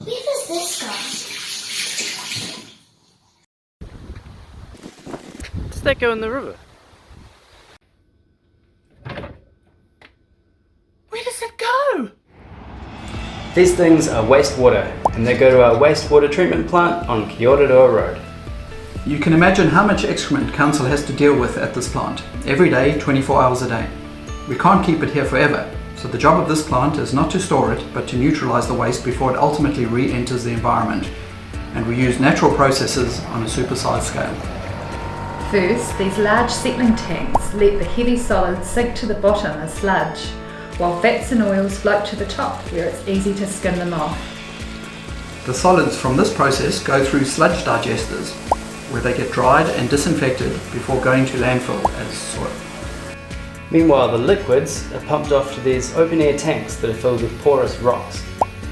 Where does this go? Does that go in the river? Where does it go? These things are wastewater, and they go to our Wastewater Treatment Plant on Kiororoa Road. You can imagine how much excrement council has to deal with at this plant, every day, 24 hours a day. We can't keep it here forever, so the job of this plant is not to store it, but to neutralise the waste before it ultimately re-enters the environment. And we use natural processes on a supersized scale. First, these large settling tanks let the heavy solids sink to the bottom as sludge, while fats and oils float to the top where it's easy to skim them off. The solids from this process go through sludge digesters, where they get dried and disinfected before going to landfill as soil. Meanwhile, the liquids are pumped off to these open-air tanks that are filled with porous rocks.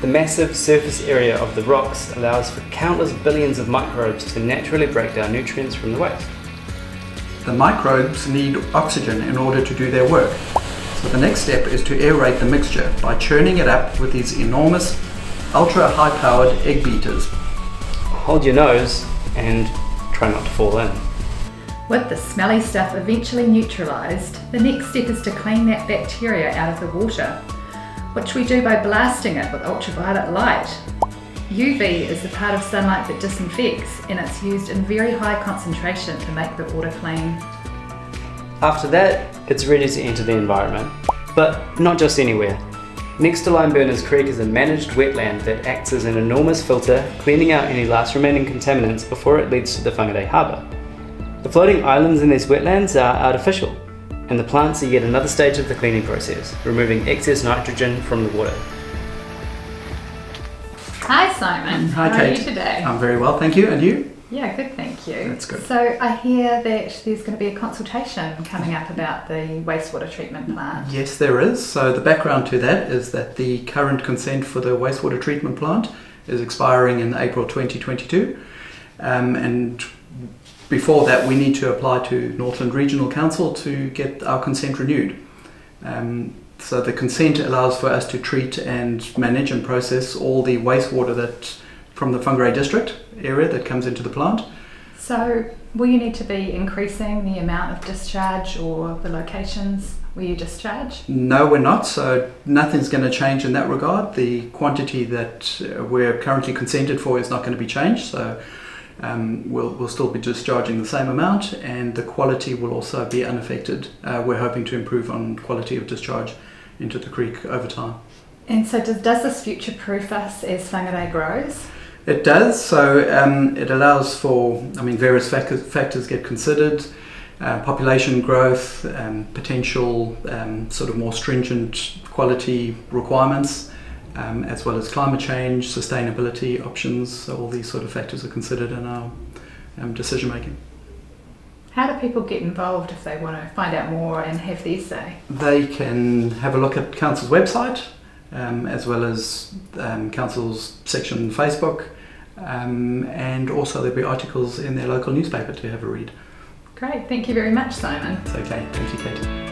The massive surface area of the rocks allows for countless billions of microbes to naturally break down nutrients from the waste. The microbes need oxygen in order to do their work. So the next step is to aerate the mixture by churning it up with these enormous, ultra high-powered egg beaters. Hold your nose and try not to fall in. With the smelly stuff eventually neutralised, the next step is to clean that bacteria out of the water, which we do by blasting it with ultraviolet light. UV is the part of sunlight that disinfects, and it's used in very high concentration to make the water clean. After that, it's ready to enter the environment. But not just anywhere. Next to Lime Burners Creek is a managed wetland that acts as an enormous filter, cleaning out any last remaining contaminants before it leads to the Whangarei harbour. The floating islands in these wetlands are artificial, and the plants are yet another stage of the cleaning process, removing excess nitrogen from the water. Hi Simon, Hi how Kate. are you today? I'm very well, thank you. And you? Yeah, good, thank you. That's good. So I hear that there's going to be a consultation coming up about the wastewater treatment plant. Yes, there is. So the background to that is that the current consent for the wastewater treatment plant is expiring in April 2022. And before that, we need to apply to Northland Regional Council to get our consent renewed. So the consent allows for us to treat and manage and process all the wastewater that from the Whangarei district area that comes into the plant. So will you need to be increasing the amount of discharge or the locations where you discharge? No, we're not. So nothing's going to change in that regard. The quantity that we're currently consented for is not going to be changed. So we'll still be discharging the same amount, and the quality will also be unaffected. We're hoping to improve on quality of discharge into the creek over time. And so does this future-proof us as Whangarei grows? It does. So it allows for, various factors get considered. Population growth, potential sort of more stringent quality requirements, as well as climate change, sustainability options. So all these sort of factors are considered in our decision making. How do people get involved if they want to find out more and have their say? They can have a look at Council's website, as well as Council's section on Facebook, and also there'll be articles in their local newspaper to have a read. Great, thank you very much, Simon. It's okay, thank you, Kate.